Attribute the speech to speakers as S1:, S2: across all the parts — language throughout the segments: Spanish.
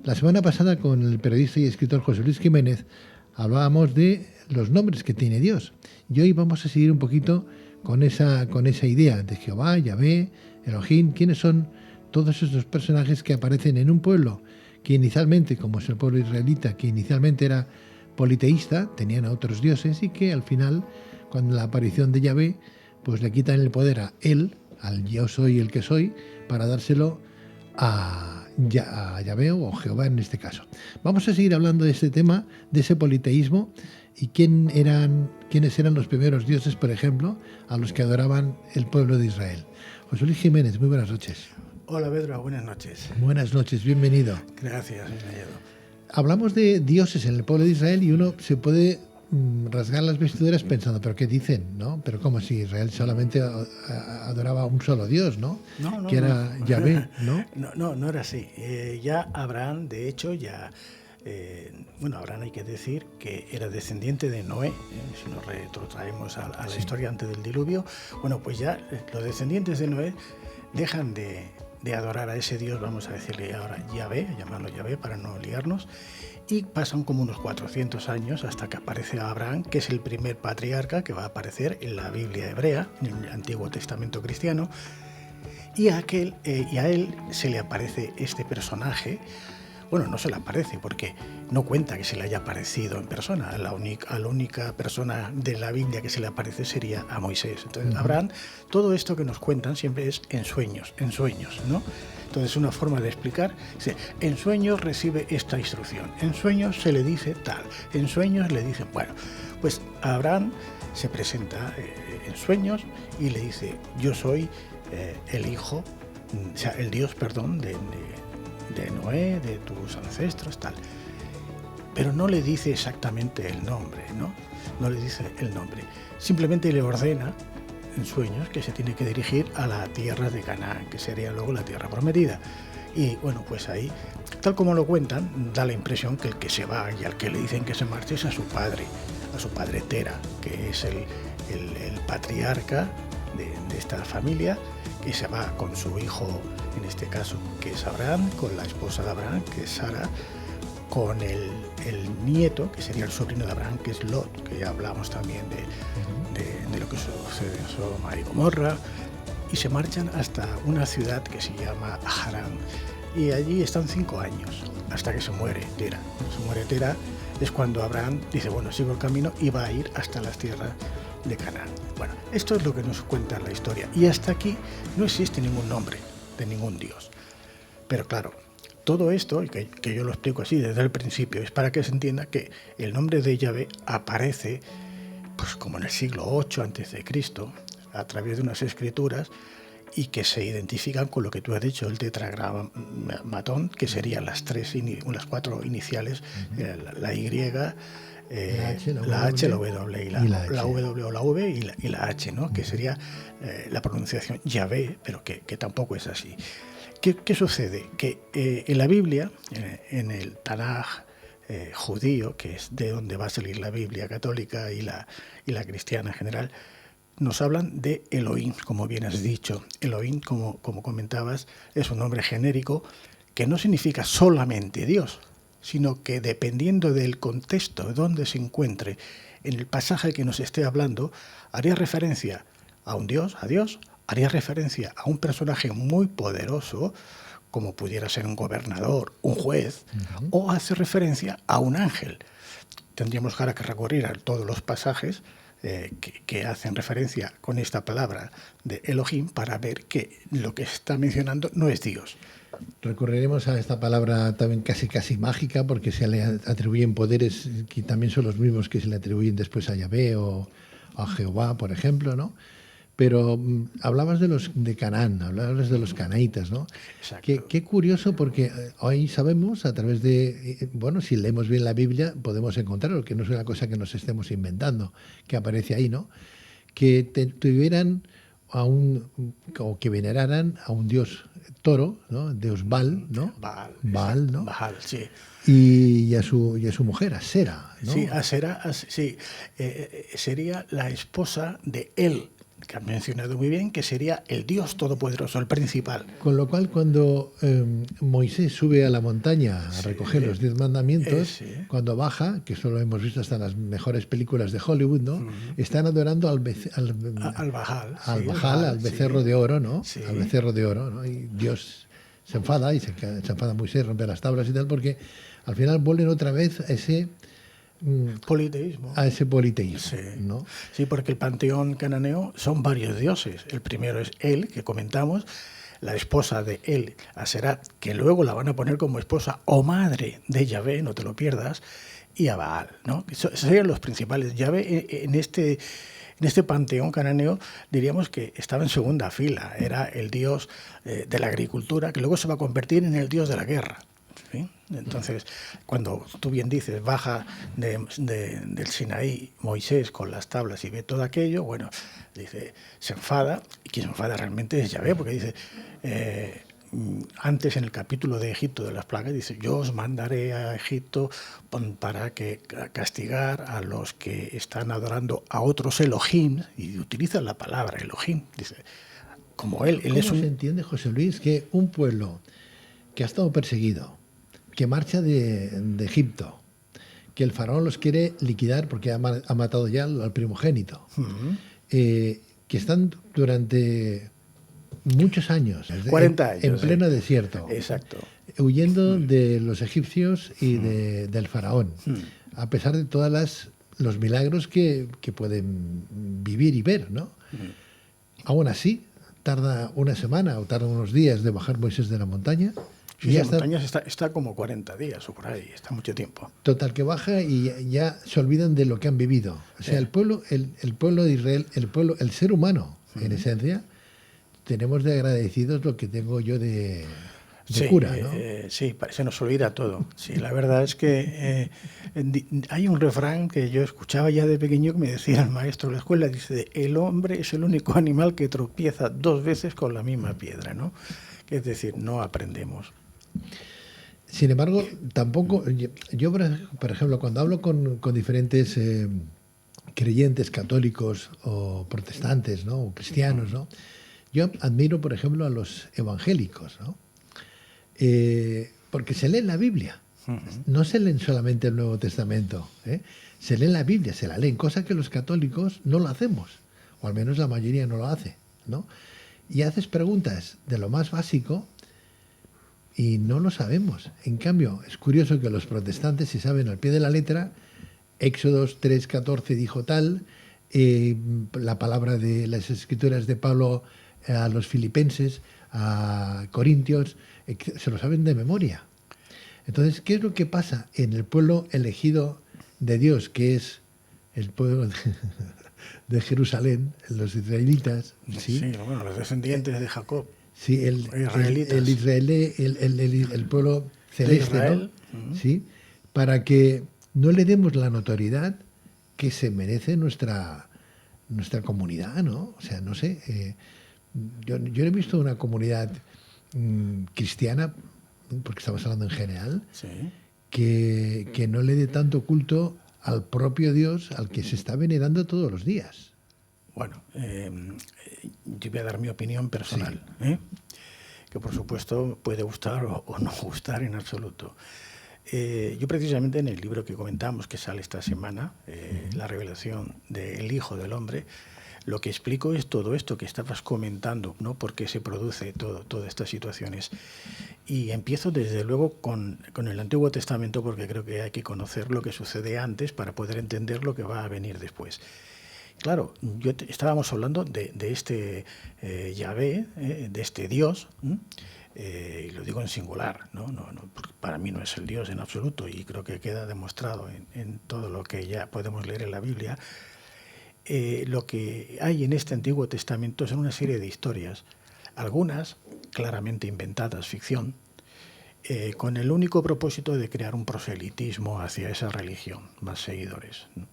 S1: La semana pasada con el periodista y escritor José Luis Giménez hablábamos de los nombres que tiene Dios. Y hoy vamos a seguir un poquito con esa idea de Jehová, Yahvé, Elohim. ¿Quiénes son todos esos personajes que aparecen en un pueblo que inicialmente, como es el pueblo israelita, que inicialmente era politeísta, tenían a otros dioses y que al final, con la aparición de Yahvé, pues le quitan el poder a él, al yo soy el que soy, para dárselo a Yahvé o Jehová en este caso. Vamos a seguir hablando de este tema, de ese politeísmo y quiénes eran los primeros dioses, por ejemplo, a los que adoraban el pueblo de Israel. José Luis Giménez, muy buenas noches.
S2: Hola Pedro, buenas noches.
S1: Buenas noches, bienvenido.
S2: Gracias, bienvenido.
S1: Hablamos de dioses en el pueblo de Israel y uno se puede rasgar las vestiduras pensando, ¿pero qué dicen? ¿No? Pero como si Israel solamente adoraba a un solo Dios, ¿no?
S2: No,
S1: que era Yahvé, ¿no?
S2: No era así. Ya Abraham, de hecho, Abraham hay que decir que era descendiente de Noé, si nos retrotraemos a la historia antes del diluvio. Bueno, pues ya los descendientes de Noé dejan de adorar a ese Dios, vamos a decirle ahora Yahvé, llamarlo Yahvé para no liarnos, y pasan como unos 400 años hasta que aparece Abraham, que es el primer patriarca que va a aparecer en la Biblia hebrea, en el Antiguo Testamento cristiano, y a él se le aparece este personaje. Bueno, no se le aparece porque no cuenta que se le haya aparecido en persona. A la única persona de la Biblia que se le aparece sería a Moisés. Entonces, Abraham, todo esto que nos cuentan siempre es en sueños, ¿no? Entonces, una forma de explicar, en sueños recibe esta instrucción, en sueños se le dice tal, en sueños le dicen, bueno, pues Abraham se presenta en sueños y le dice, yo soy el hijo, el Dios, de Noé, de tus ancestros, tal. Pero no le dice exactamente el nombre, ¿no? No le dice el nombre. Simplemente le ordena en sueños que se tiene que dirigir a la tierra de Canaán, que sería luego la tierra prometida. Y bueno, pues ahí, tal como lo cuentan, da la impresión que el que se va y al que le dicen que se marche es a su padre Tera, que es el patriarca de esta familia, que se va con su hijo, en este caso, que es Abraham, con la esposa de Abraham, que es Sara, con el nieto, que sería el sobrino de Abraham, que es Lot, que ya hablamos también de lo que sucede en Sodoma y Gomorra, y se marchan hasta una ciudad que se llama Harán, y allí están 5 años, hasta que se muere Tera. Cuando se muere Tera es cuando Abraham dice, bueno, sigo el camino y va a ir hasta las tierras de Canaán. Bueno, esto es lo que nos cuenta la historia, y hasta aquí no existe ningún nombre de ningún dios. Pero claro, todo esto, y que yo lo explico así desde el principio, es para que se entienda que el nombre de Yahvé aparece pues como en el siglo VIII a.C., a través de unas escrituras, y que se identifican con lo que tú has dicho, el tetragramatón, que serían las 4 iniciales, la Y, la H, la W y la W o la V y la H, ¿no? Que sería la pronunciación Yahvé, pero que tampoco es así. ¿Qué sucede? Que en la Biblia, en el Tanaj judío, que es de donde va a salir la Biblia católica y la cristiana en general, nos hablan de Elohim, como bien has dicho. Elohim, como comentabas, es un nombre genérico que no significa solamente Dios, sino que dependiendo del contexto donde se encuentre en el pasaje que nos esté hablando, haría referencia a un Dios, a Dios, haría referencia a un personaje muy poderoso, como pudiera ser un gobernador, un juez, o hace referencia a un ángel. Tendríamos ahora que recurrir a todos los pasajes que hacen referencia con esta palabra de Elohim para ver que lo que está mencionando no es Dios.
S1: Recurriremos a esta palabra también casi mágica, porque se le atribuyen poderes que también son los mismos que se le atribuyen después a Yahvé o a Jehová, por ejemplo, ¿no? Pero hablabas de Canaán, hablabas de los canaítas, ¿no?
S2: Exacto.
S1: Qué curioso, porque hoy sabemos, a través de, si leemos bien la Biblia, podemos encontrar, que no es una cosa que nos estemos inventando, que aparece ahí, ¿no? Que tuvieran o que veneraran a un dios toro, ¿no? Dios Baal, ¿no?
S2: Baal,
S1: ¿no?
S2: Baal, sí.
S1: Y a su mujer, a Sera, ¿no?
S2: Sí, a Sera, sí. Sería la esposa de él. que has mencionado muy bien, que sería el Dios Todopoderoso, el principal.
S1: Con lo cual, cuando Moisés sube a la montaña a recoger los 10 mandamientos, cuando baja, que eso lo hemos visto hasta en las mejores películas de Hollywood, ¿no? Están adorando al
S2: Bajal,
S1: al becerro de oro, ¿no?
S2: Sí.
S1: Al becerro de oro, ¿no? Y Dios se enfada, y se enfada Moisés, rompe las tablas y tal, porque al final vuelven otra vez a ese
S2: politeísmo.
S1: A ese politeísmo,
S2: sí.
S1: ¿no?
S2: Sí, porque el panteón cananeo son varios dioses. El primero es El, que comentamos, la esposa de El, Aserat, que luego la van a poner como esposa o madre de Yahvé, no te lo pierdas, y a Baal, ¿no? Esos serían los principales. Yahvé en este panteón cananeo diríamos que estaba en segunda fila. Era el dios de la agricultura, que luego se va a convertir en el dios de la guerra. ¿Sí? Entonces, cuando tú bien dices, baja del Sinaí Moisés con las tablas y ve todo aquello, bueno, dice, se enfada, y quien se enfada realmente es Yahvé, porque dice, antes en el capítulo de Egipto de las plagas, dice, yo os mandaré a Egipto para que castigar a los que están adorando a otros Elohim, y utiliza la palabra Elohim, dice, como él
S1: ¿Cómo
S2: es un...
S1: se entiende, José Luis, que un pueblo que ha estado perseguido, que marcha de Egipto, que el faraón los quiere liquidar porque ha matado ya al primogénito, que están durante muchos años,
S2: 40 años,
S1: en pleno desierto,
S2: exacto,
S1: huyendo de los egipcios y del faraón, a pesar de todos los milagros que pueden vivir y ver, ¿no? Aún así, tarda una semana o tarda unos días de bajar Moisés de la montaña.
S2: Sí, la montaña está como 40 días o por ahí, está mucho tiempo.
S1: Total, que baja y ya se olvidan de lo que han vivido. O sea, el pueblo de Israel, el ser humano, en esencia, tenemos de agradecidos lo que tengo yo de cura, ¿no?
S2: Sí, se nos olvida todo. Sí, la verdad es que hay un refrán que yo escuchaba ya de pequeño que me decía el maestro de la escuela, dice, el hombre es el único animal que tropieza 2 veces con la misma piedra, ¿no? Es decir, no aprendemos.
S1: Sin embargo, tampoco, yo por ejemplo, cuando hablo con diferentes creyentes católicos o protestantes, ¿no? O cristianos, ¿no? Yo admiro, por ejemplo, a los evangélicos, ¿no? Porque se leen la Biblia, no se leen solamente el Nuevo Testamento, se leen la Biblia, se la leen, cosa que los católicos no lo hacemos, o al menos la mayoría no lo hace, ¿no? Y haces preguntas de lo más básico y no lo sabemos. En cambio, es curioso que los protestantes, si saben al pie de la letra, Éxodos 3:14 dijo tal, la palabra de las escrituras de Pablo a los filipenses, a Corintios, se lo saben de memoria. Entonces, ¿qué es lo que pasa en el pueblo elegido de Dios, que es el pueblo de Jerusalén, los israelitas?
S2: Sí, bueno, los descendientes de Jacob.
S1: Sí, el pueblo celeste, ¿no? Sí, para que no le demos la notoriedad que se merece nuestra comunidad, ¿no? O sea, no sé, yo no he visto una comunidad cristiana, porque estamos hablando en general, que no le dé tanto culto al propio Dios al que se está venerando todos los días.
S2: Bueno, yo voy a dar mi opinión personal, que por supuesto puede gustar o no gustar en absoluto. Yo precisamente en el libro que comentamos, que sale esta semana, La revelación del Hijo del Hombre, lo que explico es todo esto que estabas comentando, ¿no? Por qué se produce todas estas situaciones. Y empiezo desde luego con el Antiguo Testamento, porque creo que hay que conocer lo que sucede antes para poder entender lo que va a venir después. Claro, estábamos hablando de este Yahvé, de este Dios, y lo digo en singular, ¿no? Porque para mí no es el Dios en absoluto, y creo que queda demostrado en todo lo que ya podemos leer en la Biblia. Lo que hay en este Antiguo Testamento son una serie de historias, algunas claramente inventadas, ficción, con el único propósito de crear un proselitismo hacia esa religión, más seguidores, ¿no?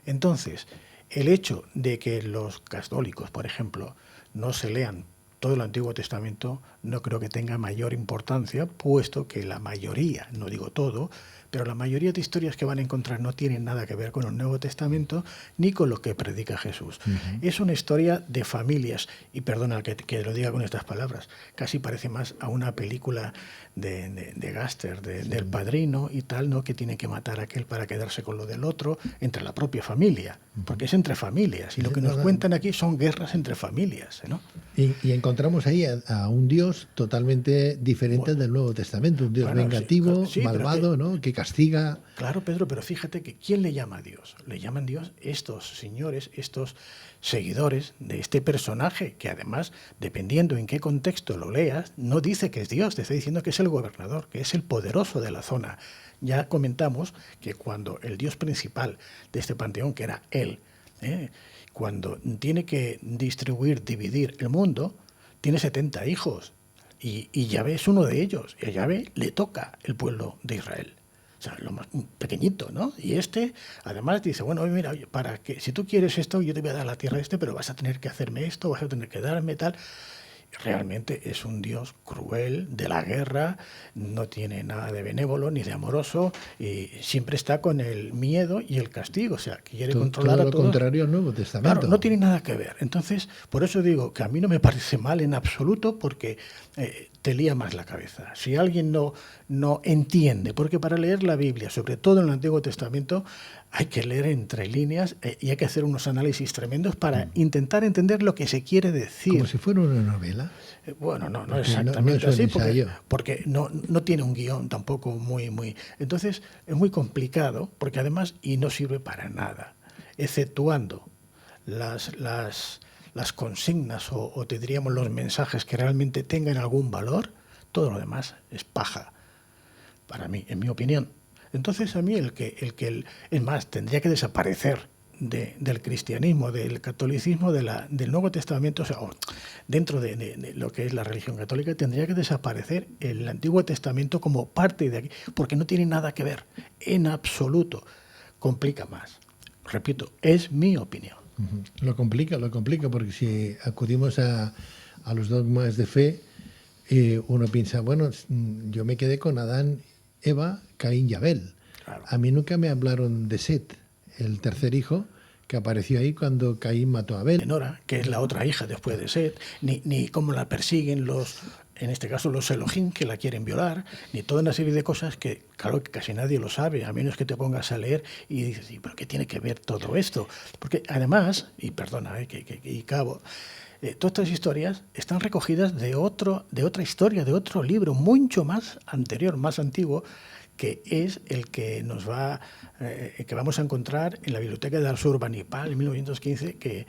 S2: Entonces, el hecho de que los católicos, por ejemplo, no se lean todo el Antiguo Testamento no creo que tenga mayor importancia, puesto que la mayoría, no digo todo, pero la mayoría de historias que van a encontrar no tienen nada que ver con el Nuevo Testamento ni con lo que predica Jesús. Es una historia de familias, y perdona que lo diga con estas palabras, casi parece más a una película de gángster, del Padrino y tal, ¿no? Que tiene que matar a aquel para quedarse con lo del otro, entre la propia familia, porque es entre familias, y lo que nos cuentan aquí son guerras entre familias, ¿no?
S1: Y encontramos ahí a un Dios totalmente diferente del Nuevo Testamento, un Dios vengativo, malvado, ¿no? Que castiga.
S2: Claro, Pedro, pero fíjate que ¿quién le llama a Dios? Le llaman Dios estos señores, estos seguidores de este personaje, que además, dependiendo en qué contexto lo leas, no dice que es Dios, te está diciendo que es el gobernador, que es el poderoso de la zona. Ya comentamos que cuando el Dios principal de este panteón, que era él, cuando tiene que dividir el mundo, tiene 70 hijos, y Yahvé es uno de ellos, y a Yahvé le toca el pueblo de Israel. O sea, lo más pequeñito, ¿no? Y además, dice, bueno, mira, para que si tú quieres esto, yo te voy a dar la tierra pero vas a tener que hacerme esto, vas a tener que darme tal. Realmente es un Dios cruel, de la guerra, no tiene nada de benévolo ni de amoroso, y siempre está con el miedo y el castigo, o sea, que quiere controlar a todos.
S1: Todo lo contrario al Nuevo Testamento.
S2: Claro, no tiene nada que ver. Entonces, por eso digo que a mí no me parece mal en absoluto, porque te lía más la cabeza. Si alguien no entiende, porque para leer la Biblia, sobre todo en el Antiguo Testamento, hay que leer entre líneas y hay que hacer unos análisis tremendos para intentar entender lo que se quiere decir.
S1: Como si fuera una novela.
S2: Bueno, no exactamente así, porque no tiene un guión tampoco muy... Entonces, es muy complicado, porque además, y no sirve para nada, exceptuando las consignas o te diríamos los mensajes que realmente tengan algún valor, todo lo demás es paja, para mí, en mi opinión. Entonces a mí es más, tendría que desaparecer del cristianismo, del catolicismo, del Nuevo Testamento, o sea, dentro de lo que es la religión católica, tendría que desaparecer el Antiguo Testamento como parte de aquí, porque no tiene nada que ver, en absoluto. Complica más. Repito, es mi opinión.
S1: Lo complica, porque si acudimos a los dogmas de fe, uno piensa, bueno, yo me quedé con Adán, Eva, Caín y Abel. Claro. A mí nunca me hablaron de Set, el tercer hijo, que apareció ahí cuando Caín mató a Abel.
S2: Nora, que es la otra hija después de Set, ni cómo la persiguen en este caso los Elohim, que la quieren violar, ni toda una serie de cosas que, claro, que casi nadie lo sabe, a menos que te pongas a leer y dices, sí, pero ¿qué tiene que ver todo esto? Porque además, y perdona, y cabo, todas estas historias están recogidas de otra historia, de otro libro, mucho más anterior, más antiguo, que es el que que vamos a encontrar en la biblioteca de Ashurbanipal en 1915, que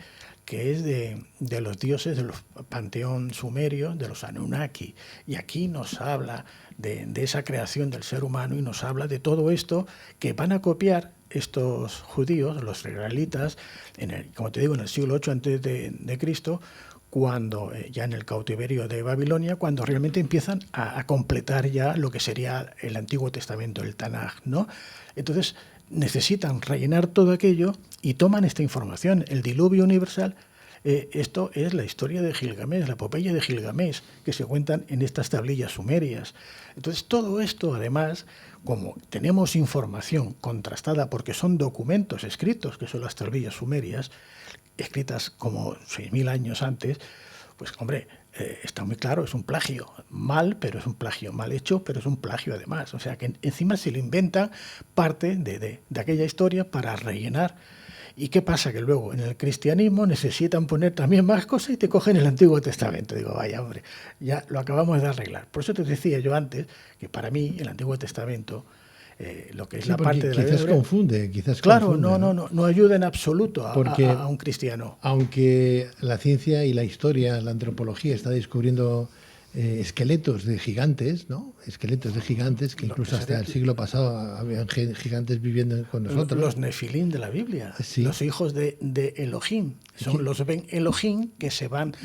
S2: es de los dioses de los panteón sumerio, de los Anunnaki. Y aquí nos habla de esa creación del ser humano y nos habla de todo esto que van a copiar estos judíos, los israelitas, como te digo, en el siglo VIII antes de Cristo, cuando ya en el cautiverio de Babilonia, cuando realmente empiezan a completar ya lo que sería el Antiguo Testamento, el Tanaj, ¿no? Entonces necesitan rellenar todo aquello y toman esta información, el diluvio universal. Esto es la historia de Gilgamesh, la epopeya de Gilgamesh, que se cuentan en estas tablillas sumerias. Entonces todo esto, además, como tenemos información contrastada, porque son documentos escritos, que son las tablillas sumerias, escritas como 6.000 años antes, pues hombre, está muy claro, es un plagio mal, pero es un plagio mal hecho, pero es un plagio además. O sea que encima se lo inventan parte de aquella historia para rellenar. ¿Y qué pasa? Que luego en el cristianismo necesitan poner también más cosas y te cogen el Antiguo Testamento. Digo, vaya hombre, ya lo acabamos de arreglar. Por eso te decía yo antes que para mí el Antiguo Testamento, lo que es la parte de la
S1: Biblia,
S2: confunde,
S1: claro,
S2: no ayuda en absoluto a un cristiano.
S1: Aunque la ciencia y la historia, la antropología está descubriendo esqueletos de gigantes, ¿no? Esqueletos de gigantes que incluso hasta el siglo pasado habían gigantes viviendo con nosotros.
S2: Los nefilín de la Biblia, sí. Los hijos de Elohim, son los Ben Elohim que se van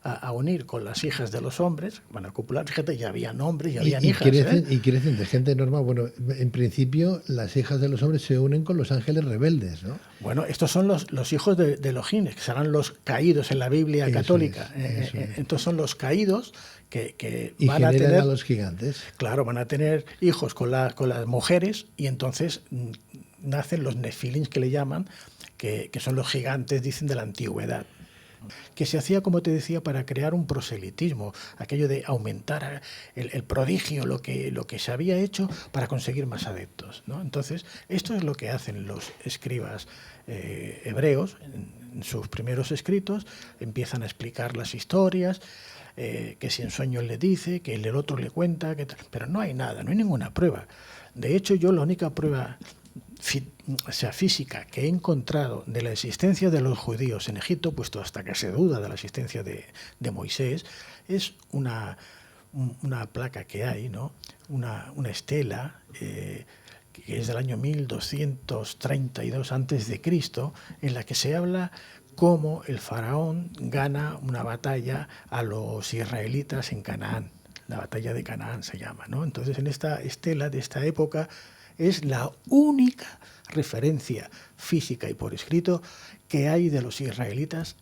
S2: a unir con las hijas de los hombres, van a copular, fíjate, ya habían hombres, ya habían
S1: y
S2: hijas.
S1: Y crecen de gente normal. Bueno, en principio las hijas de los hombres se unen con los ángeles rebeldes, ¿no?
S2: Bueno, estos son los hijos de Elohim, que serán los caídos en la Biblia católica.
S1: Eso es.
S2: Estos son los caídos que
S1: y
S2: van a tener...
S1: a los gigantes.
S2: Claro, van a tener hijos con las mujeres y entonces nacen los nefilins, que le llaman, que son los gigantes, dicen, de la antigüedad. Que se hacía, como te decía, para crear un proselitismo, aquello de aumentar el prodigio, lo que se había hecho para conseguir más adeptos, ¿no? Entonces, esto es lo que hacen los escribas hebreos en sus primeros escritos. Empiezan a explicar las historias, que si en sueños le dice, que el otro le cuenta, pero no hay nada, no hay ninguna prueba. De hecho, yo la única prueba física que he encontrado de la existencia de los judíos en Egipto, puesto hasta que se duda de la existencia de Moisés, es una placa que hay, ¿no? Una estela que es del año 1232 a.C., en la que se habla cómo el faraón gana una batalla a los israelitas en Canaán. La batalla de Canaán se llama, ¿no? Entonces, en esta estela de esta época es la única referencia física y por escrito que hay de los israelitas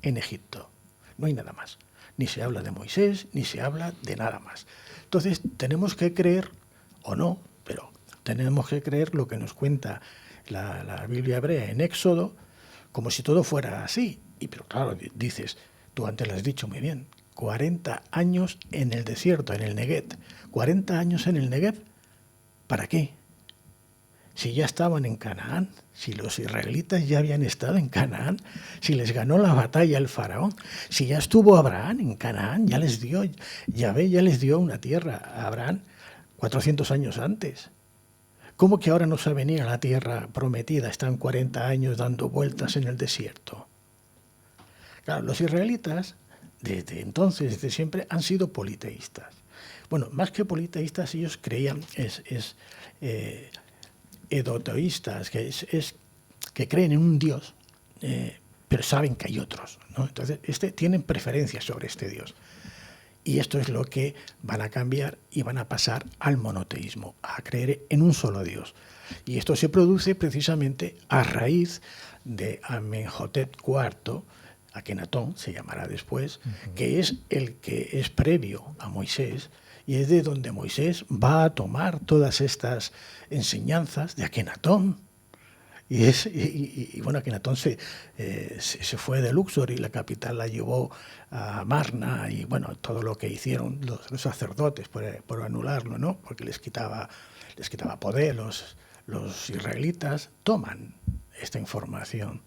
S2: en Egipto. No hay nada más. Ni se habla de Moisés, ni se habla de nada más. Entonces, tenemos que creer, o no, pero tenemos que creer lo que nos cuenta la Biblia hebrea en Éxodo, como si todo fuera así. Pero claro, dices, tú antes lo has dicho muy bien, 40 años en el desierto, en el Negev. 40 años en el Negev, ¿para qué? Si ya estaban en Canaán, si los israelitas ya habían estado en Canaán, si les ganó la batalla el faraón, si ya estuvo Abraham en Canaán, ya les dio, Yahvé ya les dio una tierra a Abraham 400 años antes. ¿Cómo que ahora no sabe venir a la tierra prometida? Están 40 años dando vueltas en el desierto. Claro, los israelitas, desde entonces, desde siempre, han sido politeístas. Bueno, más que politeístas, ellos creían, edoteístas, que creen en un Dios, pero saben que hay otros, ¿no? Entonces, tienen preferencias sobre este Dios. Y esto es lo que van a cambiar y van a pasar al monoteísmo, a creer en un solo Dios. Y esto se produce precisamente a raíz de Amenhotep IV, Akenatón se llamará después, que es el que es previo a Moisés, y es de donde Moisés va a tomar todas estas enseñanzas de Akenatón. Y bueno, Akenatón se fue de Luxor y la capital la llevó a Marna, y bueno, todo lo que hicieron los sacerdotes por anularlo, ¿no? Porque les quitaba poder. Los israelitas toman esta información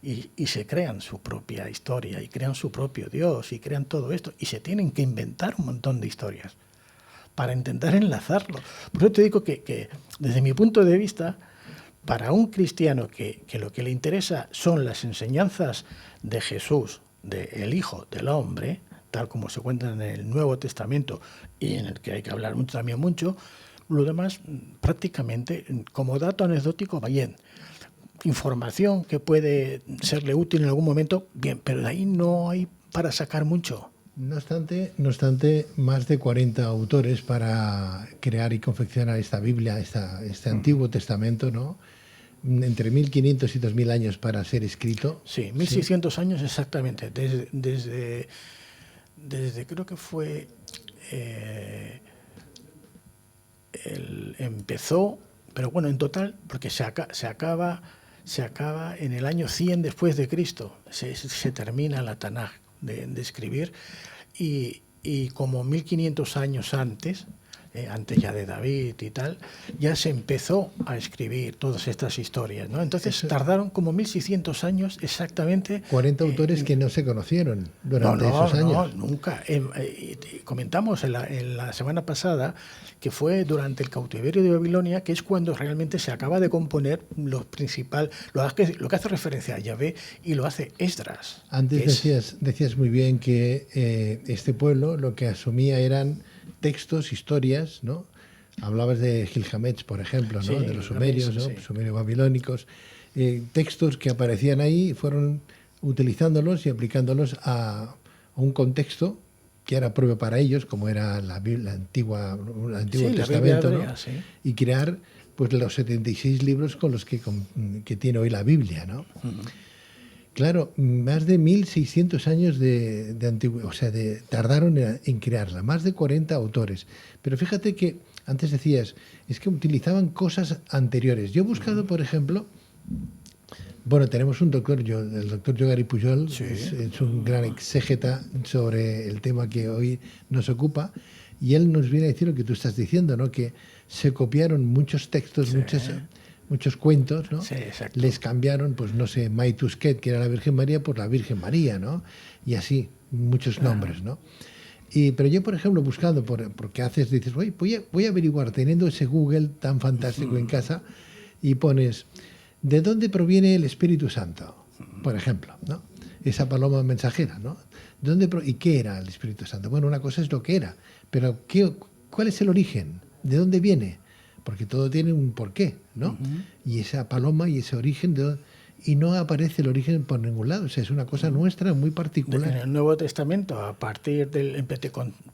S2: y se crean su propia historia, y crean su propio Dios, y crean todo esto, y se tienen que inventar un montón de historias para intentar enlazarlo. Por eso te digo que desde mi punto de vista, para un cristiano que lo que le interesa son las enseñanzas de Jesús, del Hijo, del Hombre, tal como se cuentan en el Nuevo Testamento, y en el que hay que hablar también mucho, lo demás prácticamente, como dato anecdótico, va bien. Información que puede serle útil en algún momento, bien, pero de ahí no hay para sacar mucho.
S1: No obstante, más de 40 autores para crear y confeccionar esta Biblia, este Antiguo Testamento, ¿no? Entre 1500 y 2000 años para ser escrito.
S2: Sí, 1600 años exactamente. Desde creo que fue... empezó, pero bueno, en total, porque se acaba en el año 100 después de Cristo. Se termina la Tanaj de escribir, y como 1500 años antes ya de David y tal, ya se empezó a escribir todas estas historias, ¿no? Entonces tardaron como 1600 años exactamente.
S1: 40 autores que no se conocieron durante esos años.
S2: No, nunca. Comentamos en la semana pasada que fue durante el cautiverio de Babilonia, que es cuando realmente se acaba de componer lo principal, lo que hace referencia a Yahvé, y lo hace Esdras.
S1: Antes decías muy bien que este pueblo lo que asumía eran textos, historias, ¿no? Hablabas de Gilgamesh, por ejemplo, ¿no? Sí, de los sumerios, ¿no? Sí. Sumerios babilónicos. Textos que aparecían ahí, fueron utilizándolos y aplicándolos a un contexto que era propio para ellos, como era el Antiguo
S2: Sí,
S1: Testamento,
S2: hebrea,
S1: ¿no?
S2: sí.
S1: Y crear pues los 76 libros con los que tiene hoy la Biblia, ¿no? Claro, más de 1600 años de antigüedad, o sea, tardaron en crearla, más de 40 autores. Pero fíjate que antes decías, es que utilizaban cosas anteriores. Yo he buscado, por ejemplo, bueno, tenemos un doctor, el doctor Jogari Pujol,
S2: Sí.
S1: es un gran exégeta sobre el tema que hoy nos ocupa, y él nos viene a decir lo que tú estás diciendo, ¿no? Que se copiaron muchos textos,
S2: Sí.
S1: muchos cuentos, ¿no?
S2: Sí, exacto.
S1: Les cambiaron, pues no sé, May Tusquet, que era la Virgen María, por la Virgen María, ¿no? Y así, muchos nombres, ¿no? Pero yo, por ejemplo, buscando, porque haces, dices, voy a averiguar, teniendo ese Google tan fantástico en casa, y pones, ¿de dónde proviene el Espíritu Santo? Por ejemplo, ¿no? Esa paloma mensajera, ¿no? ¿Y qué era el Espíritu Santo? Bueno, una cosa es lo que era, pero ¿cuál es el origen? ¿De dónde viene? Porque todo tiene un porqué, ¿no? Y esa paloma y ese origen, y no aparece el origen por ningún lado. O sea, es una cosa nuestra muy particular.
S2: En el Nuevo Testamento, a partir del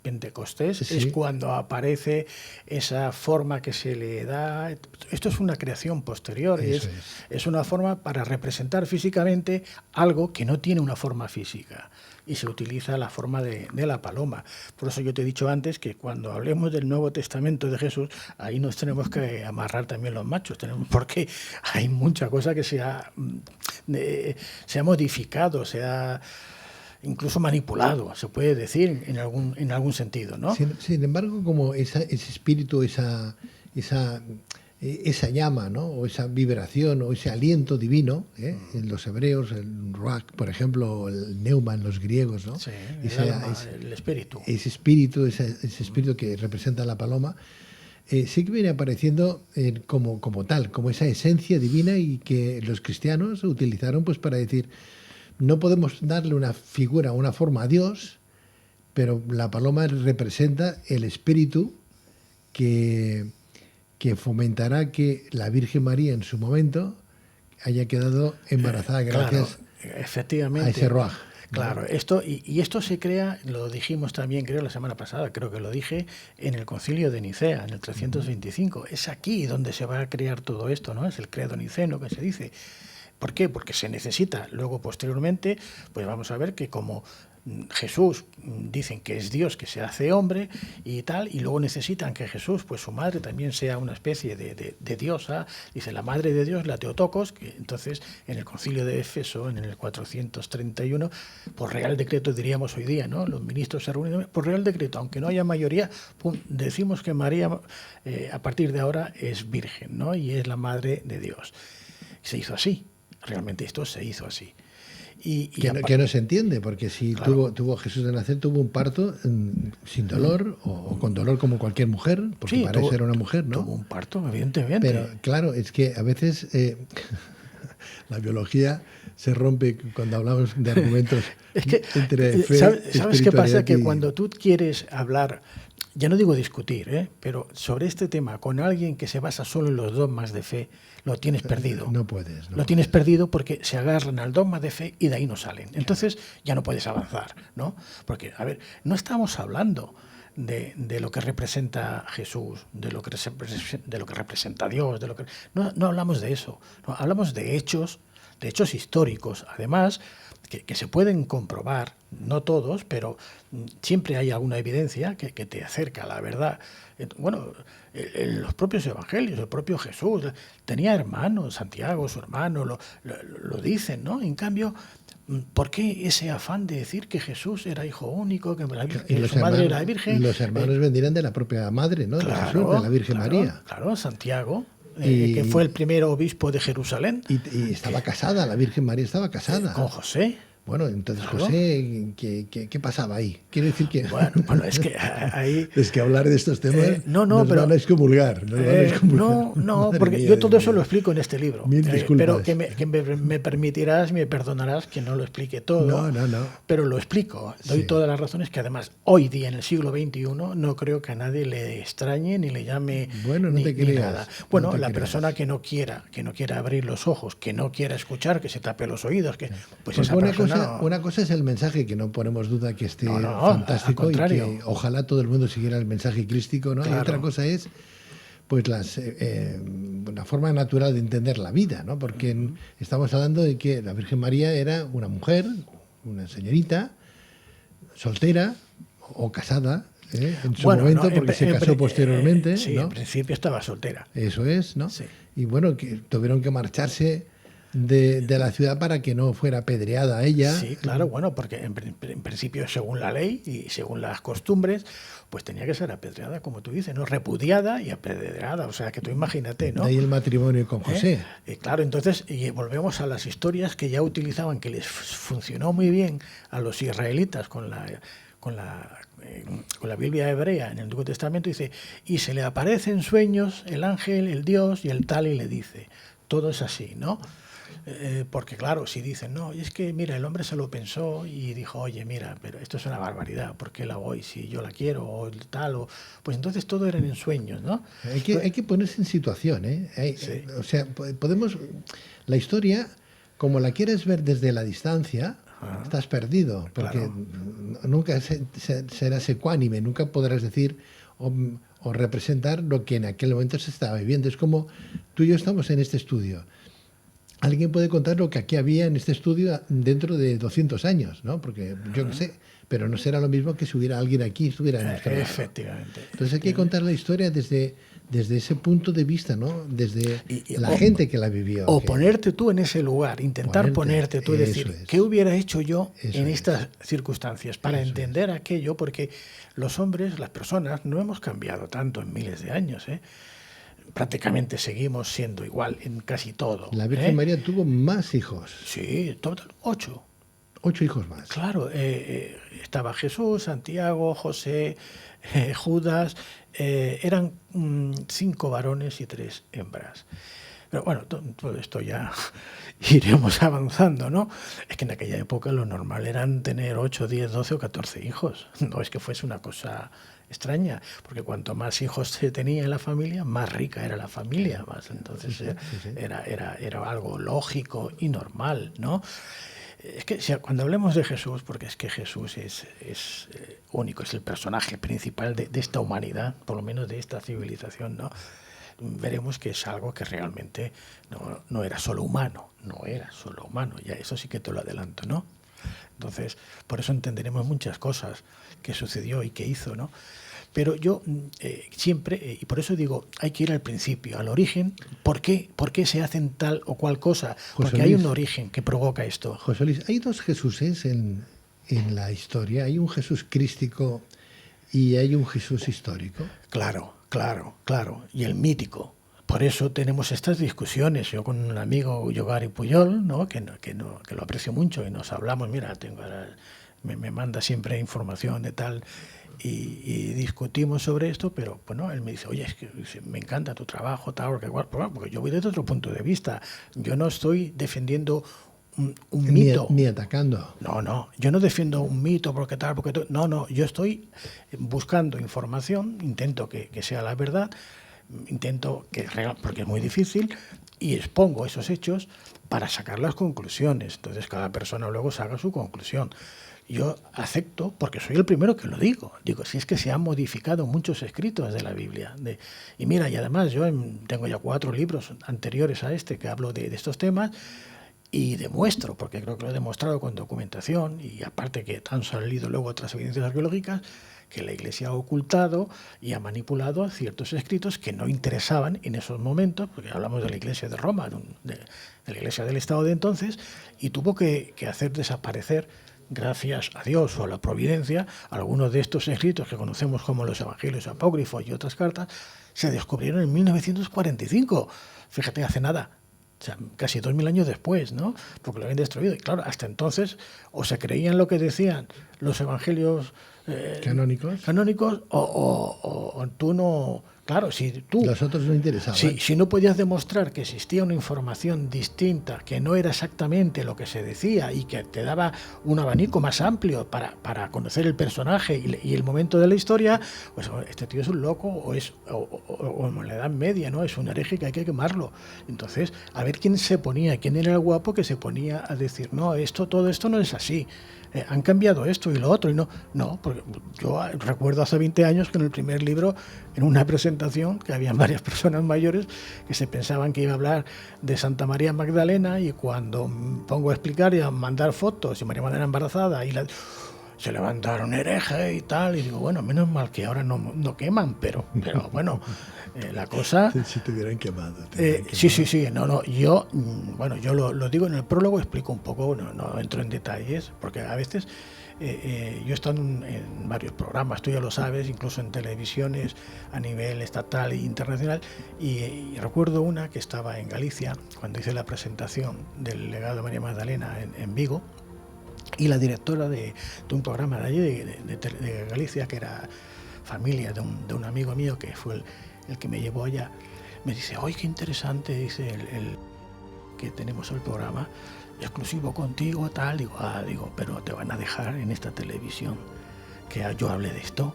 S2: Pentecostés,
S1: Sí.
S2: es cuando aparece esa forma que se le da. Esto es una creación posterior, es una forma para representar físicamente algo que no tiene una forma física. Y se utiliza la forma de la paloma. Por eso yo te he dicho antes que cuando hablemos del Nuevo Testamento de Jesús, ahí nos tenemos que amarrar también los machos, porque hay mucha cosa que se ha modificado, se ha incluso manipulado, se puede decir en algún sentido, ¿no?
S1: Sin embargo, como ese espíritu, esa llama, ¿no? O esa vibración o ese aliento divino, en los hebreos, el ruach, por ejemplo, el neuma en los griegos, ¿no?
S2: Sí, el espíritu.
S1: Ese espíritu que representa la paloma, sí que viene apareciendo como tal, como esa esencia divina, y que los cristianos utilizaron pues para decir, no podemos darle una figura, una forma a Dios, pero la paloma representa el espíritu que fomentará que la Virgen María en su momento haya quedado embarazada gracias
S2: efectivamente,
S1: a ese ruaj.
S2: Claro, esto se crea, lo dijimos también, creo, la semana pasada, creo que lo dije, en el Concilio de Nicea, en el 325. Es aquí donde se va a crear todo esto, ¿no? Es el credo niceno que se dice. ¿Por qué? Porque se necesita. Luego, posteriormente, pues vamos a ver que como Jesús dicen que es Dios que se hace hombre y tal, y luego necesitan que Jesús, pues su madre también sea una especie de diosa. Dice la madre de Dios, la Teotocos, que entonces en el Concilio de Éfeso, en el 431, por real decreto diríamos hoy día, ¿no? Los ministros se reúnen por real decreto, aunque no haya mayoría, decimos que María a partir de ahora es virgen, ¿no? Y es la madre de Dios. Se hizo así, realmente esto se hizo así.
S1: Que no se entiende, porque si
S2: claro,
S1: tuvo Jesús de nacer, tuvo un parto sin dolor o con dolor como cualquier mujer, porque para eso era una mujer, ¿no?
S2: Tuvo un parto, evidentemente.
S1: Pero claro, es que a veces la biología se rompe cuando hablamos de argumentos
S2: es que,
S1: entre fe,
S2: ¿sabes qué pasa? Que
S1: y...
S2: cuando tú quieres hablar, ya no digo discutir, pero sobre este tema con alguien que se basa solo en los dogmas de fe, lo tienes perdido.
S1: No puedes.
S2: Lo tienes perdido porque se agarran al dogma de fe y de ahí no salen. Entonces ya no puedes avanzar, ¿no? Porque, a ver, no estamos hablando de lo que representa Jesús, de lo que representa Dios, no hablamos de eso, no, hablamos de hechos históricos, además, que se pueden comprobar, no todos, pero siempre hay alguna evidencia que te acerca a la verdad. Bueno, los propios evangelios, el propio Jesús tenía hermanos, Santiago, su hermano, lo dicen, ¿no? En cambio, ¿por qué ese afán de decir que Jesús era hijo único, que su madre era virgen?
S1: Los hermanos vendrían de la propia madre, ¿no?
S2: Claro,
S1: de Jesús, de la Virgen María.
S2: Claro, Santiago, que fue el primer obispo de Jerusalén.
S1: Y estaba casada, la Virgen María estaba casada.
S2: Con José.
S1: Bueno, entonces, claro. José, ¿qué pasaba ahí? Quiero decir que...
S2: Bueno, es que ahí...
S1: Es que hablar de estos temas
S2: nos
S1: van a excomulgar.
S2: No, porque yo todo eso lo explico en este libro.
S1: Mil disculpas.
S2: Pero me permitirás, me perdonarás que no lo explique todo.
S1: No.
S2: Pero lo explico. Doy todas las razones que además hoy día, en el siglo XXI, no creo que a nadie le extrañe ni le llame ni nada. Bueno, no la persona que no quiera abrir los ojos, que no quiera escuchar, que se tape los oídos, pues esa persona
S1: una cosa es el mensaje, que no ponemos duda que esté
S2: No,
S1: fantástico y
S2: al
S1: que
S2: contrario.
S1: ojalá todo el mundo siguiera el mensaje crístico, ¿no?
S2: Claro.
S1: Y otra cosa es pues la forma natural de entender la vida, ¿no? Porque estamos hablando de que la Virgen María era una mujer, una señorita, soltera o casada, en su momento, porque se casó posteriormente,
S2: sí,
S1: ¿no?
S2: en principio estaba soltera.
S1: Eso es, ¿no?
S2: Sí.
S1: Y bueno, que tuvieron que marcharse de la ciudad para que no fuera apedreada ella.
S2: Sí, claro, bueno, porque en principio, según la ley y según las costumbres, pues tenía que ser apedreada, como tú dices, ¿no? Repudiada y apedreada. O sea, que tú imagínate, ¿no?
S1: De ahí el matrimonio con José.
S2: Claro, entonces, y volvemos a las historias que ya utilizaban, que les funcionó muy bien a los israelitas con la Biblia hebrea en el Antiguo Testamento. Dice, y se le aparece en sueños el ángel, el Dios y el tal, y le dice. Todo es así, ¿no? Porque claro, si dicen, no, y es que mira, el hombre se lo pensó y dijo, oye, mira, pero esto es una barbaridad, ¿por qué la voy? Si yo la quiero o tal, o pues entonces todo eran en sueños, ¿no?
S1: Hay que ponerse en situación, ¿eh?
S2: Sí.
S1: O sea, podemos... La historia, como la quieres ver desde la distancia, estás perdido, porque
S2: Claro.
S1: nunca serás ecuánime, nunca podrás decir o representar lo que en aquel momento se estaba viviendo. Es como tú y yo estamos en este estudio. Alguien puede contar lo que aquí había en este estudio dentro de 200 años, ¿no? Porque yo qué sé, pero no será lo mismo que si hubiera alguien aquí, estuviera en nuestro lado.
S2: Efectivamente.
S1: Entonces hay que contar la historia desde ese punto de vista, ¿no? Desde la
S2: o,
S1: gente que la vivió.
S2: O ponerte tú en ese lugar, intentar ponerte tú y decir, ¿qué hubiera hecho yo en estas circunstancias para entender aquello? Porque los hombres, las personas, no hemos cambiado tanto en miles de años, ¿eh? Prácticamente seguimos siendo igual en casi todo.
S1: La Virgen María tuvo más hijos.
S2: Sí, total, 8.
S1: 8 hijos más.
S2: Claro, estaba Jesús, Santiago, José, Judas, eran 5 varones y 3 hembras. Pero bueno, todo esto ya iremos avanzando, ¿no? Es que en aquella época lo normal eran tener 8, 10, 12 o 14 hijos. No es que fuese una cosa extraña, porque cuanto más hijos se tenía en la familia, más rica era la familia. Más, entonces sí. Era algo lógico y normal, ¿no? Es que cuando hablemos de Jesús, porque es que Jesús es único, es el personaje principal de esta humanidad, por lo menos de esta civilización, ¿no? Veremos que es algo que realmente no era solo humano, ya eso sí que te lo adelanto, ¿no? Entonces, por eso entenderemos muchas cosas que sucedió y que hizo, ¿no? Pero yo siempre, y por eso digo, hay que ir al principio, al origen. ¿Por qué se hacen tal o cual cosa? Porque hay un origen que provoca esto.
S1: José Luis, hay dos Jesuses en la historia. Hay un Jesús crístico y hay un Jesús histórico.
S2: Claro. Y el mítico. Por eso tenemos estas discusiones. Yo con un amigo, Yogari Puyol, ¿no? que lo aprecio mucho, y nos hablamos, mira, me manda siempre información de tal, y discutimos sobre esto, pero bueno, él me dice, oye, es que me encanta tu trabajo, tal, porque yo voy desde otro punto de vista. Yo no estoy defendiendo un mito.
S1: Ni atacando.
S2: No, yo no defiendo un mito porque tal, no, yo estoy buscando información, intento que sea la verdad, porque es muy difícil, y expongo esos hechos para sacar las conclusiones. Entonces cada persona luego saca su conclusión. Yo acepto, porque soy el primero que lo digo, si es que se han modificado muchos escritos de la Biblia. Y mira, y además yo tengo ya 4 libros anteriores a este que hablo de estos temas, y demuestro, porque creo que lo he demostrado con documentación, y aparte que han salido luego otras evidencias arqueológicas, que la Iglesia ha ocultado y ha manipulado ciertos escritos que no interesaban en esos momentos, porque hablamos de la Iglesia de Roma, de la Iglesia del Estado de entonces, y tuvo que hacer desaparecer, gracias a Dios o a la providencia, algunos de estos escritos que conocemos como los Evangelios apócrifos y otras cartas, se descubrieron en 1945. Fíjate, hace nada. O sea, casi 2000 años después, ¿no? Porque lo habían destruido. Y claro, hasta entonces o se creían lo que decían los evangelios
S1: canónicos
S2: o tú no Claro, si tú...
S1: Los otros no interesaban.
S2: Si no podías demostrar que existía una información distinta, que no era exactamente lo que se decía y que te daba un abanico más amplio para conocer el personaje y el momento de la historia, pues este tío es un loco o en la Edad Media, ¿no? Es un hereje que hay que quemarlo. Entonces, a ver quién era el guapo que se ponía a decir, no, todo esto no es así. Han cambiado esto y lo otro, y no, porque yo recuerdo hace 20 años que en el primer libro, en una presentación, que había varias personas mayores que se pensaban que iba a hablar de Santa María Magdalena, y cuando pongo a explicar y a mandar fotos, y María Magdalena embarazada, se levantaron hereje y tal, y digo, bueno, menos mal que ahora no queman, pero bueno, la cosa...
S1: Si te hubieran quemado.
S2: Sí, yo lo digo en el prólogo, explico un poco, no entro en detalles, porque a veces yo he estado en varios programas, tú ya lo sabes, incluso en televisiones a nivel estatal e internacional, y recuerdo una que estaba en Galicia, cuando hice la presentación del legado de María Magdalena en Vigo, y la directora de un programa de allí, de Galicia, que era familia de un amigo mío, que fue el que me llevó allá, me dice, ¡ay, qué interesante! Dice el que tenemos el programa exclusivo contigo, tal. Digo, pero te van a dejar en esta televisión que yo hable de esto.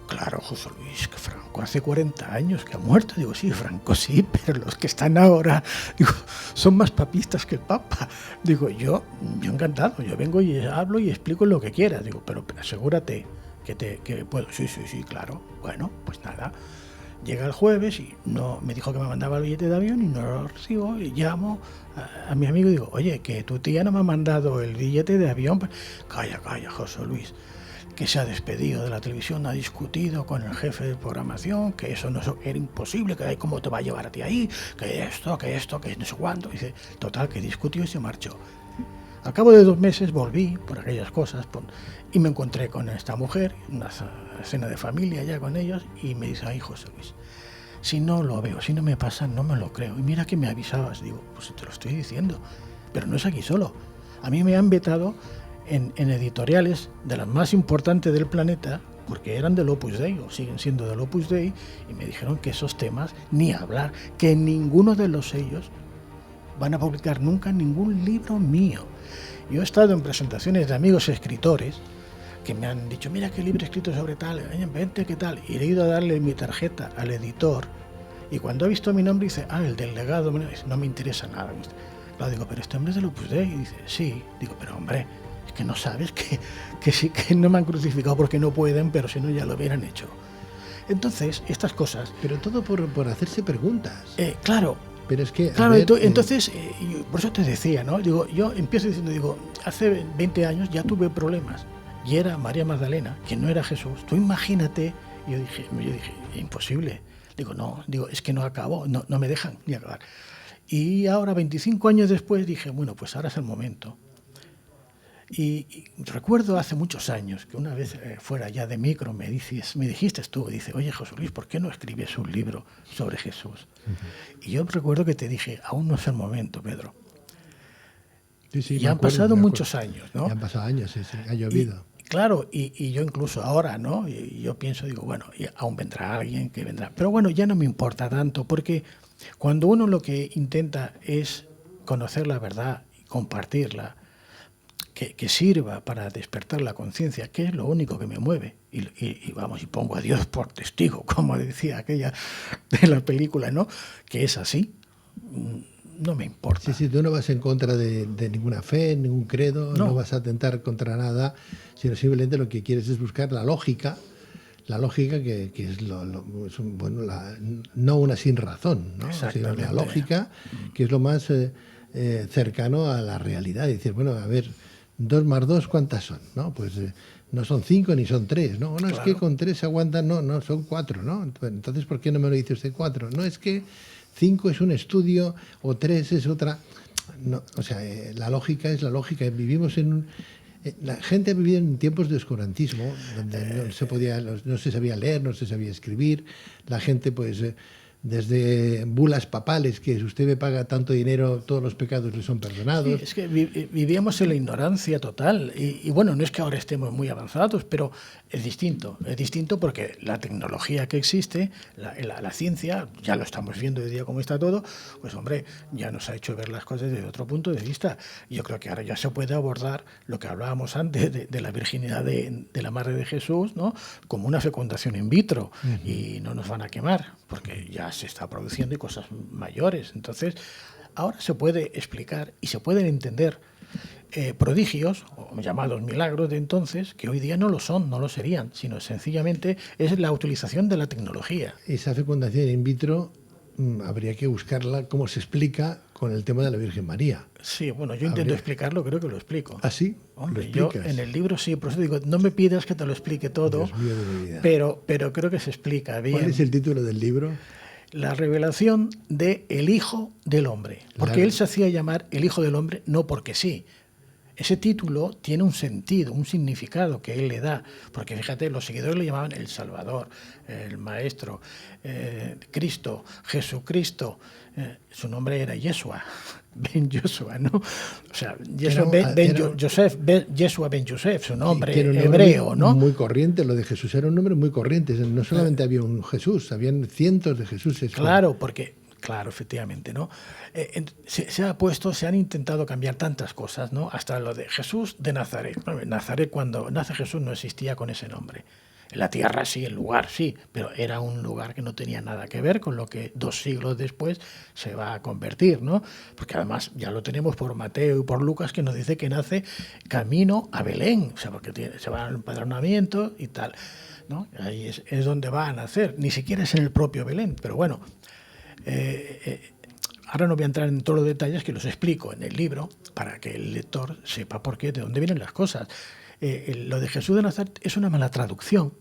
S2: Claro, José Luis, que Franco hace 40 años que ha muerto. Digo, sí, Franco sí, pero los que están ahora, digo, son más papistas que el Papa. Digo, yo encantado, yo vengo y hablo y explico lo que quieras. Digo, pero asegúrate que puedo. Sí, claro. Bueno, pues nada. Llega el jueves y me dijo que me mandaba el billete de avión y no lo recibo, y llamo a mi amigo y digo, oye, que tu tía no me ha mandado el billete de avión. Calla, José Luis, que se ha despedido de la televisión, ha discutido con el jefe de programación, que eso no era imposible, que cómo te va a llevar a ti ahí, que esto, que no sé cuánto. Dice, total, que discutió y se marchó. Al cabo de 2 meses volví por aquellas cosas y me encontré con esta mujer, una cena de familia ya con ellos, y me dice, ay, José Luis, si no lo veo, si no me pasa, no me lo creo. Y mira que me avisabas. Digo, pues te lo estoy diciendo, pero no es aquí solo. A mí me han vetado en editoriales de las más importantes del planeta, porque eran del Opus Dei, o siguen siendo del Opus Dei, y me dijeron que esos temas, ni hablar, que ninguno de los sellos van a publicar nunca ningún libro mío. Yo he estado en presentaciones de amigos escritores que me han dicho, mira qué libro he escrito sobre tal, vente, qué tal, y he ido a darle mi tarjeta al editor, y cuando ha visto mi nombre dice, el del legado, no me interesa nada. Claro, digo, pero este hombre es del Opus Dei, y dice, sí. Digo, pero hombre, es que no sabes que sí, que no me han crucificado porque no pueden, pero si no ya lo hubieran hecho. Entonces, estas cosas...
S1: Pero todo por hacerse preguntas.
S2: Claro.
S1: Pero es que...
S2: Claro, entonces, por eso te decía, ¿no? Digo, yo empiezo diciendo, hace 20 años ya tuve problemas, y era María Magdalena, que no era Jesús. Tú imagínate. Y yo dije, imposible. Digo, es que no acabo, no me dejan ni acabar. Y ahora, 25 años después, dije, bueno, pues ahora es el momento. Y recuerdo hace muchos años que una vez fuera ya de micro me dijiste tú, oye, José Luis, ¿por qué no escribes un libro sobre Jesús? Uh-huh. Y yo recuerdo que te dije, aún no es el momento, Pedro.
S1: Sí,
S2: y han pasado muchos años, ¿no?
S1: Ya han pasado años, sí, ha llovido.
S2: Claro, y yo incluso ahora, ¿no? Y yo pienso, digo, bueno, aún vendrá alguien que vendrá. Pero bueno, ya no me importa tanto, porque cuando uno lo que intenta es conocer la verdad y compartirla, que sirva para despertar la conciencia, que es lo único que me mueve, y vamos, y pongo a Dios por testigo, como decía aquella de la película, ¿no? Que es así, no me importa.
S1: Sí, tú no vas en contra de ninguna fe, ningún credo, no vas a atentar contra nada, sino simplemente lo que quieres es buscar la lógica que es no una sin razón, ¿no? Sino la lógica, que es lo más cercano a la realidad. Y decir, bueno, a ver, 2 más 2, ¿cuántas son? ¿No? Pues no son 5 ni son 3, ¿no? No, claro. Es que con 3 se aguantan, no, son 4, ¿no? Entonces, ¿por qué no me lo dice usted 4? No, es que 5 es un estudio o 3 es otra. No, o sea, la lógica es la lógica. Vivimos la gente ha vivido en tiempos de oscurantismo, donde no se sabía leer, no se sabía escribir. La gente, pues, desde bulas papales, que si usted me paga tanto dinero, todos los pecados le son perdonados.
S2: Sí, es que vivíamos en la ignorancia total. Y bueno, no es que ahora estemos muy avanzados, pero es distinto. Es distinto porque la tecnología que existe, la ciencia, ya lo estamos viendo hoy día cómo está todo, pues hombre, ya nos ha hecho ver las cosas desde otro punto de vista. Yo creo que ahora ya se puede abordar lo que hablábamos antes de la virginidad de la Madre de Jesús, ¿no? Como una fecundación in vitro. Y no nos van a quemar, porque ya se está produciendo y cosas mayores. Entonces, ahora se puede explicar y se pueden entender prodigios, o llamados milagros de entonces, que hoy día no lo son, no lo serían, sino sencillamente es la utilización de la tecnología.
S1: Esa fecundación in vitro habría que buscarla cómo se explica con el tema de la Virgen María.
S2: Sí, bueno, yo intento explicarlo, creo que lo explico.
S1: ¿Ah, sí?
S2: Hombre, yo en el libro sí, por eso digo, no me pidas que te lo explique todo,
S1: Dios mío de mi vida.
S2: pero creo que se explica bien.
S1: ¿Cuál es el título del libro?
S2: La revelación de el Hijo del Hombre. Porque él se hacía llamar el Hijo del Hombre no porque sí. Ese título tiene un sentido, un significado que él le da. Porque fíjate, los seguidores le llamaban el Salvador, el Maestro, Cristo, Jesucristo. Su nombre era Yeshua, Ben Joshua, ¿no? O sea, Yeshua Ben Yosef, su nombre hebreo, ¿no?
S1: Muy corriente, lo de Jesús era un nombre muy corriente. No solamente había un Jesús, habían cientos de Jesuses.
S2: Claro, claro, efectivamente, ¿no? Se han intentado cambiar tantas cosas, ¿no? Hasta lo de Jesús de Nazaret. Bueno, Nazaret, cuando nace Jesús, no existía con ese nombre. En la tierra sí, el lugar sí, pero era un lugar que no tenía nada que ver con lo que 2 siglos después se va a convertir, ¿no? Porque además ya lo tenemos por Mateo y por Lucas, que nos dice que nace camino a Belén, o sea, porque se va al empadronamiento y tal, ¿no? Ahí es donde va a nacer, ni siquiera es en el propio Belén, pero bueno. Ahora no voy a entrar en todos los detalles, que los explico en el libro para que el lector sepa por qué, de dónde vienen las cosas. Lo de Jesús de Nazaret es una mala traducción,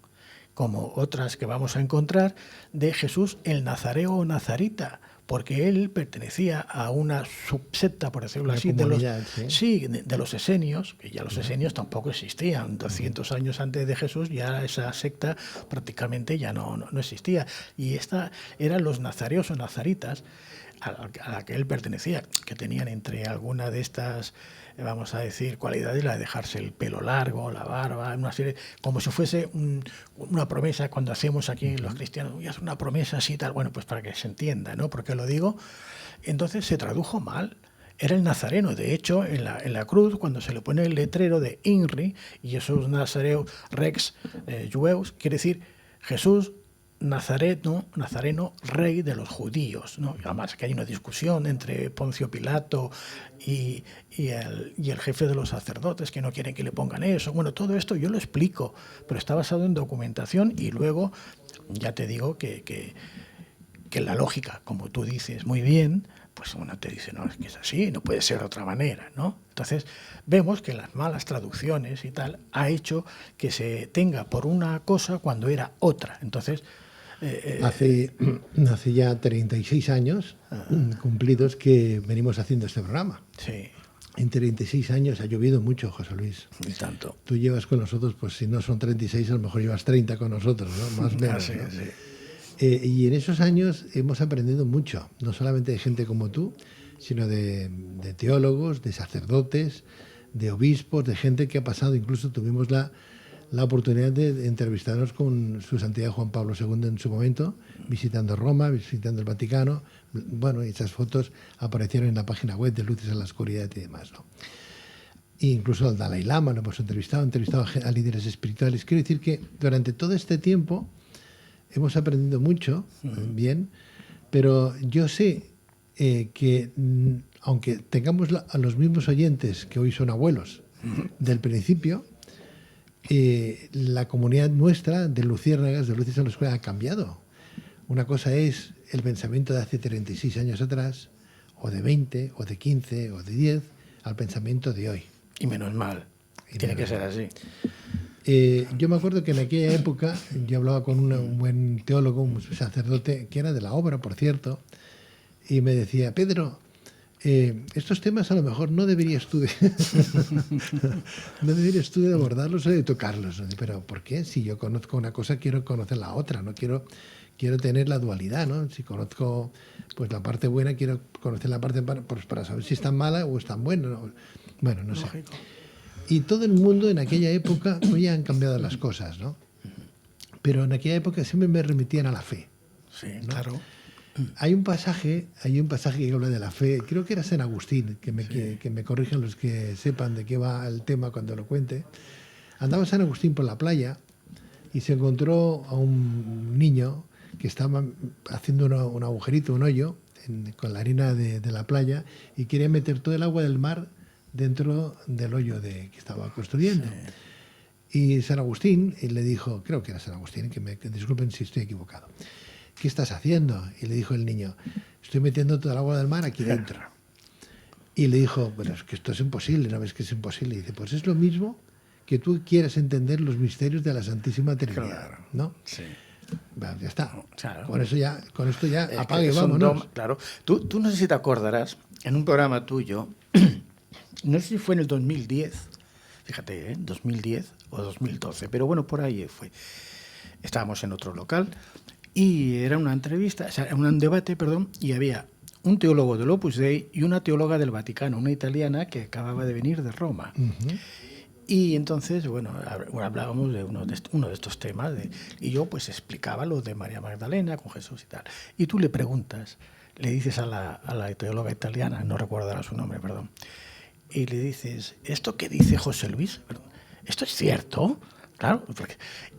S2: como otras que vamos a encontrar, de Jesús el Nazareo o Nazarita, porque él pertenecía a una subsecta, por decirlo así, de los esenios, que ya los esenios tampoco existían. 200 años antes de Jesús ya esa secta prácticamente ya no existía. Y esta eran los nazareos o nazaritas, a la que él pertenecía, que tenían entre alguna de estas, vamos a decir, cualidades, la de dejarse el pelo largo, la barba, una serie, como si fuese una promesa cuando hacemos aquí los cristianos, voy a hacer una promesa así tal, bueno, pues para que se entienda, ¿no? ¿Por qué lo digo? Entonces se tradujo mal. Era el nazareno. De hecho, en la cruz, cuando se le pone el letrero de INRI, y esos nazareos rex jueus, quiere decir Jesús Nazareno, rey de los judíos, ¿no? Además que hay una discusión entre Poncio Pilato y el jefe de los sacerdotes, que no quieren que le pongan eso. Bueno, todo esto yo lo explico, pero está basado en documentación, y luego ya te digo que la lógica, como tú dices muy bien, pues uno te dice, no, es que es así, no puede ser de otra manera, ¿no? Entonces vemos que las malas traducciones y tal ha hecho que se tenga por una cosa cuando era otra. Entonces
S1: hace ya 36 años cumplidos que venimos haciendo este programa.
S2: Sí.
S1: En 36 años ha llovido mucho, José Luis.
S2: Y tanto.
S1: Tú llevas con nosotros, pues si no son 36, a lo mejor llevas 30 con nosotros, ¿no? Más o menos.
S2: Sí,
S1: ¿no?
S2: Sí.
S1: Y en esos años hemos aprendido mucho, no solamente de gente como tú, sino de teólogos, de sacerdotes, de obispos, de gente que ha pasado. Incluso tuvimos la oportunidad de entrevistarnos con su santidad Juan Pablo II en su momento, visitando Roma, visitando el Vaticano. Bueno, y esas fotos aparecieron en la página web de Luces a la Oscuridad y demás, ¿no? E incluso al Dalai Lama lo hemos entrevistado a líderes espirituales. Quiero decir que durante todo este tiempo hemos aprendido mucho, bien, pero yo sé que aunque tengamos a los mismos oyentes que hoy son abuelos del principio, la comunidad nuestra de luciérnagas, de Luces a la Oscuridad, ha cambiado. Una cosa es el pensamiento de hace 36 años atrás, o de 20, o de 15, o de 10, al pensamiento de hoy.
S2: Y menos mal. Tiene que ser así.
S1: Yo me acuerdo que en aquella época yo hablaba con un buen teólogo, un sacerdote, que era de la obra, por cierto, y me decía, Pedro, estos temas a lo mejor no deberías tú de abordarlos o de tocarlos. Pero ¿por qué? Si yo conozco una cosa, quiero conocer la otra, no quiero quiero tener la dualidad, ¿no? Si conozco pues la parte buena, quiero conocer la parte pues, para saber si es tan mala o es tan buena, ¿no? Bueno, no sé. Y todo el mundo en aquella época, hoy han cambiado las cosas, ¿no? Pero en aquella época siempre me remitían a la fe.
S2: Sí,
S1: ¿no?
S2: claro.
S1: Hay un pasaje que habla de la fe, creo que era San Agustín, que me corrijan los que sepan de qué va el tema cuando lo cuente. Andaba San Agustín por la playa y se encontró a un niño que estaba haciendo un agujerito, un hoyo, con la arena de la playa, y quería meter todo el agua del mar dentro del hoyo que estaba construyendo. Sí. Y San Agustín le dijo, creo que era San Agustín, que disculpen si estoy equivocado, ¿qué estás haciendo? Y le dijo el niño, estoy metiendo todo el agua del mar aquí dentro. Y le dijo, bueno, es que esto es imposible, ¿no ves que es imposible? Y dice, pues es lo mismo que tú quieras entender los misterios de la Santísima Trinidad, claro, ¿no? Sí. Bueno, ya está. Claro. Con esto ya apague y vámonos.
S2: Claro. Tú no sé si te acordarás, en un programa tuyo, no sé si fue en el 2010, fíjate, 2010 o 2012, pero bueno, por ahí fue. Estábamos en otro local y era una entrevista, o sea, un debate, y había un teólogo del Opus Dei y una teóloga del Vaticano, una italiana que acababa de venir de Roma. Uh-huh. Y entonces, bueno, hablábamos de uno de estos temas, y yo pues explicaba lo de María Magdalena con Jesús y tal. Y tú le preguntas, le dices a la teóloga italiana, no recuerdo ahora su nombre, perdón, y le dices, ¿esto que dice José Luis? ¿Esto es cierto? Claro,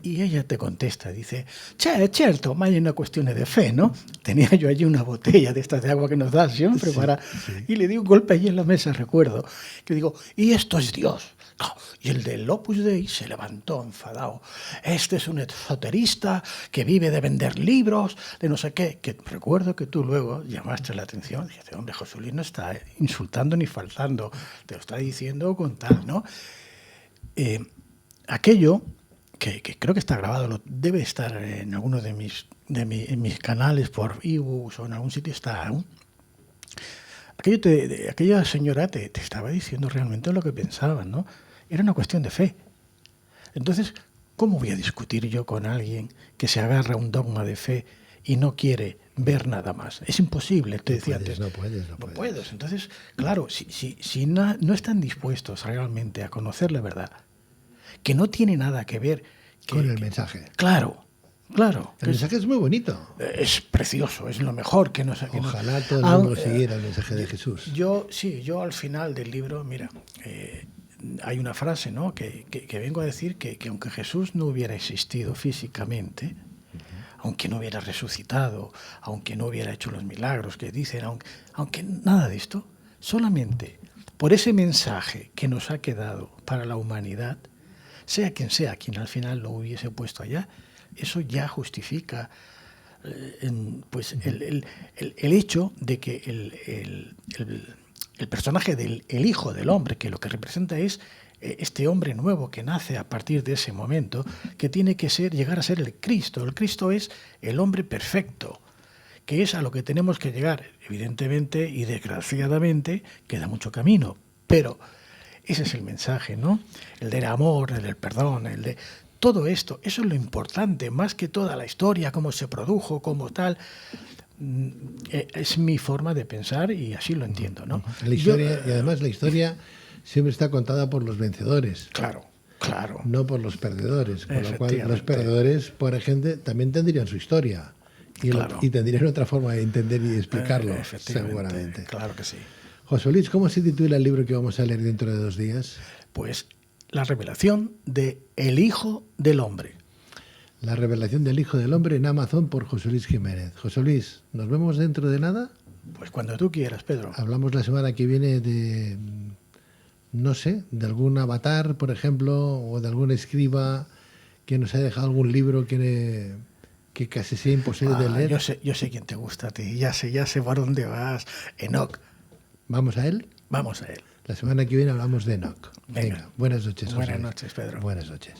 S2: y ella te contesta, dice, es cierto, ma hay una cuestión de fe, ¿no? Tenía yo allí una botella de estas de agua que nos da siempre y le di un golpe allí en la mesa, recuerdo, que digo, y esto es Dios. Y el del Opus Dei se levantó enfadado. Este es un esoterista que vive de vender libros, de no sé qué. Que recuerdo que tú luego llamaste la atención. Dijiste, hombre, José Luis no está insultando ni faltando, te lo está diciendo con tal, ¿no? Aquello, que creo que está grabado, debe estar en alguno de mis canales por ebooks o en algún sitio está aún. Aquella señora te estaba diciendo realmente lo que pensaba, ¿no? Era una cuestión de fe. Entonces, ¿cómo voy a discutir yo con alguien que se agarra a un dogma de fe y no quiere ver nada más? Es imposible, te decía antes.
S1: No puedes.
S2: Entonces, claro, si no están dispuestos realmente a conocer la verdad, que no tiene nada que ver
S1: con el mensaje.
S2: Claro.
S1: El mensaje es muy bonito.
S2: Es precioso, es lo mejor que nos...
S1: Ojalá todo el mundo siguiera el mensaje de Jesús.
S2: Yo al final del libro, mira, hay una frase, ¿no? que vengo a decir que aunque Jesús no hubiera existido físicamente, aunque no hubiera resucitado, aunque no hubiera hecho los milagros que dicen, aunque nada de esto, solamente por ese mensaje que nos ha quedado para la humanidad, sea quien al final lo hubiese puesto allá, eso ya justifica pues el hecho de que el personaje del Hijo del Hombre, que lo que representa es este hombre nuevo que nace a partir de ese momento, que tiene que llegar a ser el Cristo. El Cristo es el hombre perfecto, que es a lo que tenemos que llegar. Evidentemente y desgraciadamente queda mucho camino, pero ese es el mensaje, ¿no? El del amor, el del perdón, el de... Todo esto, eso es lo importante, más que toda la historia, cómo se produjo, cómo tal. Es mi forma de pensar y así lo entiendo, ¿no?
S1: La historia, y además la historia siempre está contada por los vencedores.
S2: Claro.
S1: No por los perdedores. Con lo cual los perdedores, por ejemplo, también tendrían su historia. Y tendrían otra forma de entender y explicarlo, seguramente.
S2: Claro que sí.
S1: José Luis, ¿cómo se titula el libro que vamos a leer dentro de 2 días?
S2: Pues la revelación de El Hijo del Hombre.
S1: La revelación del Hijo del Hombre en Amazon por José Luis Giménez. José Luis, ¿nos vemos dentro de nada?
S2: Pues cuando tú quieras, Pedro.
S1: Hablamos la semana que viene de, no sé, de algún avatar, por ejemplo, o de algún escriba que nos haya dejado algún libro que casi sea imposible de leer.
S2: Yo sé quién te gusta a ti, ya sé por dónde vas. Enoch.
S1: ¿Vamos a él?
S2: Vamos a él.
S1: La semana que viene hablamos de Enoch. Venga, buenas noches, José.
S2: Buenas noches, Pedro.
S1: Buenas noches.